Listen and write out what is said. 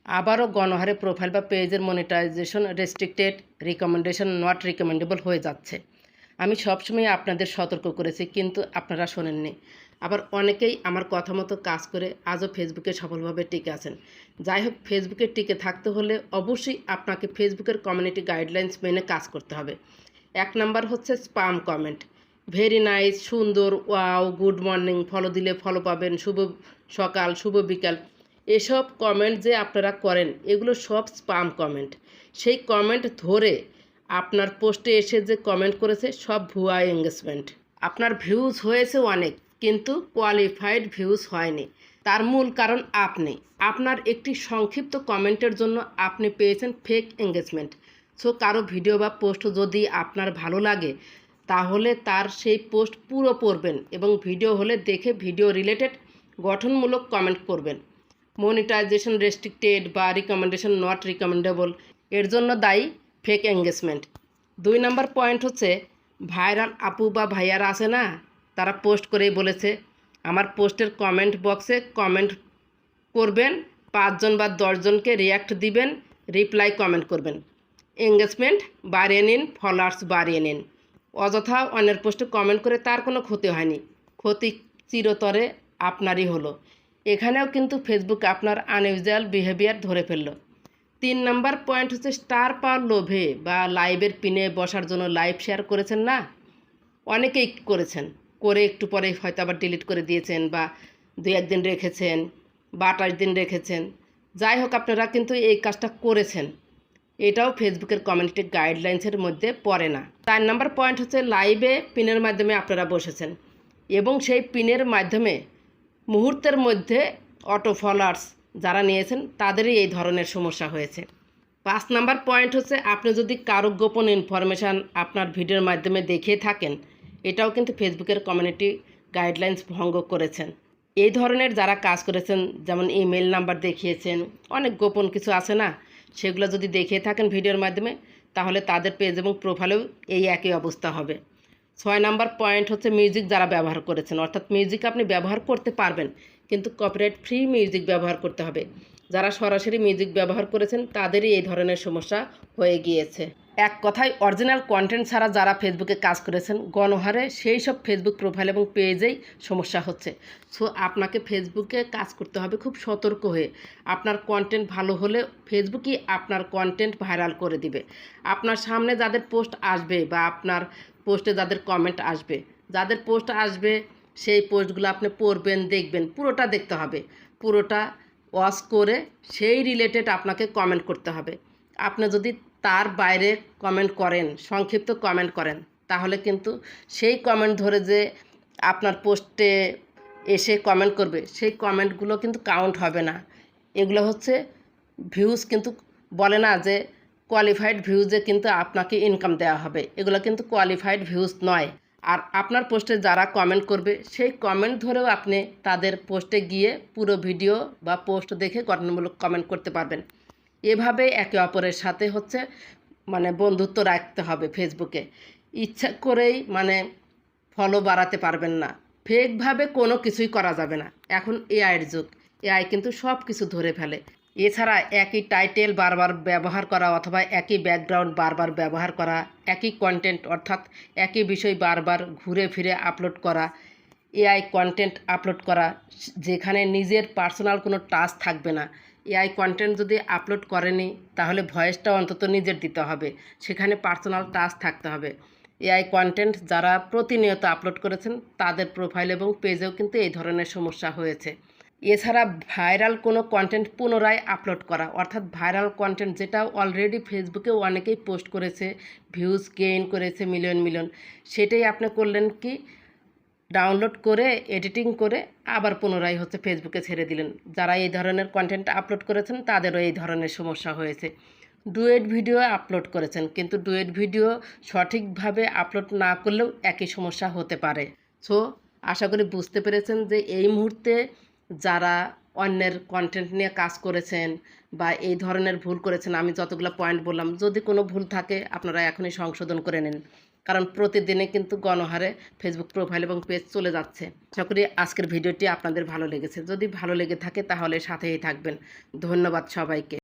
আবারও গণহারে প্রোফাইল বা পেজের monetization restricted, recommendation not recommendable হয়ে যাচ্ছে। আমি সবসময় আপনাদের সতর্ক করেছি, কিন্তু আপনারা শোনেননি। আবার অনেকেই আমার কথা মতো কাজ করে আজও ফেসবুকে সফলভাবে টিকে আছেন। যাই হোক, ফেসবুকে টিকে থাকতে হলে অবশ্যই আপনাকে ফেসবুকের কমিউনিটি গাইডলাইন্স মেনে কাজ করতে হবে। 1 নাম্বার হচ্ছে স্পাম কমেন্ট। ভেরি নাইস, সুন্দর, ওয়াও, গুড মর্নিং, ফলো দিলে ফলো পাবেন, শুভ সকাল, শুভ বিকাল, এসব কমেন্ট যে আপনারা করেন এগুলো সব স্পাম কমেন্ট। সেই কমেন্ট ধরে আপনার পোস্টে এসে যে কমেন্ট করেছে সব ভুয়া এঙ্গেজমেন্ট। আপনার ভিউজ হয়েছে অনেক, কিন্তু কোয়ালিফাইড ভিউজ হয়নি। তার মূল কারণ আপনার একটি সংক্ষিপ্ত কমেন্টের জন্য আপনি পেয়েছেন ফেক এঙ্গেজমেন্ট। সো কারো ভিডিও বা পোস্ট যদি আপনার ভালো লাগে তাহলে তার সেই পোস্ট পুরো পড়বেন এবং ভিডিও হলে দেখে ভিডিও রিলেটেড গঠনমূলক কমেন্ট করবেন। মনিটাইজেশন রেস্ট্রিক্টেড বা রিকমেন্ডেশন নট রিকমেন্ডেবল এর জন্য দায়ী ফেক এঙ্গেজমেন্ট। 2 নাম্বার পয়েন্ট হচ্ছে ভাইরাল আপু বা ভাইয়ারা আছে না, তারা পোস্ট করেই বলেছে আমার পোস্টের কমেন্ট বক্সে কমেন্ট করবেন, 5 জন বা 10 জনকে রিয়্যাক্ট দিবেন, রিপ্লাই কমেন্ট করবেন, এঙ্গেজমেন্ট বাড়িয়ে নিন, ফলোয়ার্স বাড়িয়ে নিন। অযথা অন্যের পোস্টে কমেন্ট করে তার কোনো ক্ষতি হয়নি, ক্ষতি চিরতরে আপনারই হলো। এখানেও কিন্তু ফেসবুক আপনার আনইউজুয়াল বিহেভিয়ার ধরে ফেলল। 3 নাম্বার পয়েন্ট হচ্ছে স্টার পাওয়ার লোভে বা লাইভের পিনে বসার জন্য লাইভ শেয়ার করেছেন না, অনেকেই করেছেন, করে একটু পরে হয়তো আবার ডিলিট করে দিয়েছেন বা 2-1 দিন রেখেছেন বা 28 দিন রেখেছেন। যাই হোক, আপনারা কিন্তু এই কাজটা করেছেন, এটাও ফেসবুকের কমিউনিটি গাইডলাইন্সের মধ্যে পড়ে না। 4 নাম্বার পয়েন্ট হচ্ছে লাইভে পিনের মাধ্যমে আপনারা বসেছেন এবং সেই পিনের মাধ্যমে মুহূর্তের মধ্যে অটো ফলোয়ার্স যারা নিয়েছেন তাদেরই এই ধরনের সমস্যা হয়েছে। 5 নাম্বার পয়েন্ট হচ্ছে আপনি যদি কারো গোপন ইনফরমেশান আপনার ভিডিওর মাধ্যমে দেখিয়ে থাকেন, এটাও কিন্তু ফেসবুকের কমিউনিটি গাইডলাইন্স ভঙ্গ করেছেন। এই ধরনের যারা কাজ করেছেন, যেমন ইমেল নাম্বার দেখিয়েছেন, অনেক গোপন কিছু আছে না, সেগুলো যদি দেখিয়ে থাকেন ভিডিওর মাধ্যমে, তাহলে তাদের পেজ এবং প্রোফাইলেও এই একই অবস্থা হবে। 6 নাম্বার পয়েন্ট হচ্ছে মিউজিক যারা ব্যবহার করেছেন, অর্থাৎ মিউজিক আপনি ব্যবহার করতে পারবেন কিন্তু কপিরাইট ফ্রি মিউজিক ব্যবহার করতে হবে। যারা সরাসরি মিউজিক ব্যবহার করেছেন তাদেরই এই ধরনের সমস্যা হয়ে গিয়েছে। এক কথায় অরিজিনাল কন্টেন্ট ছাড়া যারা ফেসবুকে কাজ করেছেন গণহারে সেই সব ফেসবুক প্রোফাইল এবং পেজেই সমস্যা হচ্ছে। সো আপনাকে ফেসবুকে কাজ করতে হবে খুব সতর্ক হয়ে। আপনার কন্টেন্ট ভালো হলে ফেসবুকই আপনার কন্টেন্ট ভাইরাল করে দিবে। আপনার সামনে যাদের পোস্ট আসবে বা আপনার পোস্টে যাদের কমেন্ট আসবে, যাদের পোস্ট আসবে সেই পোস্টগুলো আপনি পড়বেন, দেখবেন, পুরোটা দেখতে হবে, পুরোটা ওয়াচ করে সেই রিলেটেড আপনাকে কমেন্ট করতে হবে। আপনি যদি তার বাইরে কমেন্ট করেন, সংক্ষিপ্ত কমেন্ট করেন, তাহলে কিন্তু সেই কমেন্ট ধরে যে আপনার পোস্টে এসে কমেন্ট করবে সেই কমেন্টগুলো কিন্তু কাউন্ট হবে না। এগুলো হচ্ছে ভিউজ, কিন্তু বলে না যে কোয়ালিফাইড ভিউজে কিন্তু আপনাকে ইনকাম দেওয়া হবে, এগুলো কিন্তু কোয়ালিফাইড ভিউজ নয়। আর আপনার পোস্টে যারা কমেন্ট করবে সেই কমেন্ট ধরেও আপনি তাদের পোস্টে গিয়ে পুরো ভিডিও বা পোস্ট দেখে গঠনমূলক কমেন্ট করতে পারবেন। এভাবে একে অপরের সাথে হচ্ছে বন্ধুত্ব রাখতে হবে ফেসবুকে। ইচ্ছা করেই ফলো বাড়াতে পারবেন না, ফেকভাবে কোনো কিছুই করা যাবে না। এখন এআইয়ের যুগ, এআই কিন্তু সব কিছু ধরে ফেলে। এছাড়া একই টাইটেল বারবার ব্যবহার করা অথবা একই ব্যাকগ্রাউন্ড বারবার ব্যবহার করা, একই কন্টেন্ট অর্থাৎ একই বিষয় বারবার ঘুরে ফিরে আপলোড করা, এআই কন্টেন্ট আপলোড করা যেখানে নিজের পার্সোনাল কোনো টাচ থাকবে না। এআই কন্টেন্ট যদি আপলোড করেনি তাহলে ভয়েসটা অন্তত নিজের দিতে হবে, সেখানে পার্সোনাল টাচ থাকতে হবে। এআই কন্টেন্ট যারা প্রতিনিয়ত আপলোড করেছেন তাদের প্রোফাইল এবং পেজেও কিন্তু এই ধরনের সমস্যা হয়েছে। এছাড়া ভাইরাল কোনো কন্টেন্ট পুনরায় আপলোড করা, অর্থাৎ ভাইরাল কন্টেন্ট যেটা অলরেডি ফেসবুকে অনেকেই পোস্ট করেছে, ভিউজ গেইন করেছে মিলিয়ন মিলিয়ন, সেটাই আপনি করলেন কি ডাউনলোড করে এডিটিং করে আবার পুনরায় ফেসবুকে ছেড়ে দিলেন। যারা এই ধরনের কন্টেন্ট আপলোড করেছেন তাদেরও এই ধরনের সমস্যা হয়েছে। ডুয়েট ভিডিও আপলোড করেছেন কিন্তু ডুয়েট ভিডিও সঠিকভাবে আপলোড না করলেও একই সমস্যা হতে পারে। সো আশা করি বুঝতে পেরেছেন যে এই মুহূর্তে যারা অন্যের কন্টেন্ট নিয়ে কাজ করেছেন বা এই ধরনের ভুল করেছেন, আমি যতগুলো পয়েন্ট বললাম, যদি কোনো ভুল থাকে আপনারা এখনই সংশোধন করে নিন। কারণ প্রতিদিনে কিন্তু গণহারে ফেসবুক প্রোফাইল এবং পেজ চলে যাচ্ছে। আশা করি আজকের ভিডিওটি আপনাদের ভালো লেগেছে। যদি ভালো লেগে থাকে তাহলে সাথেই থাকবেন। ধন্যবাদ সবাইকে।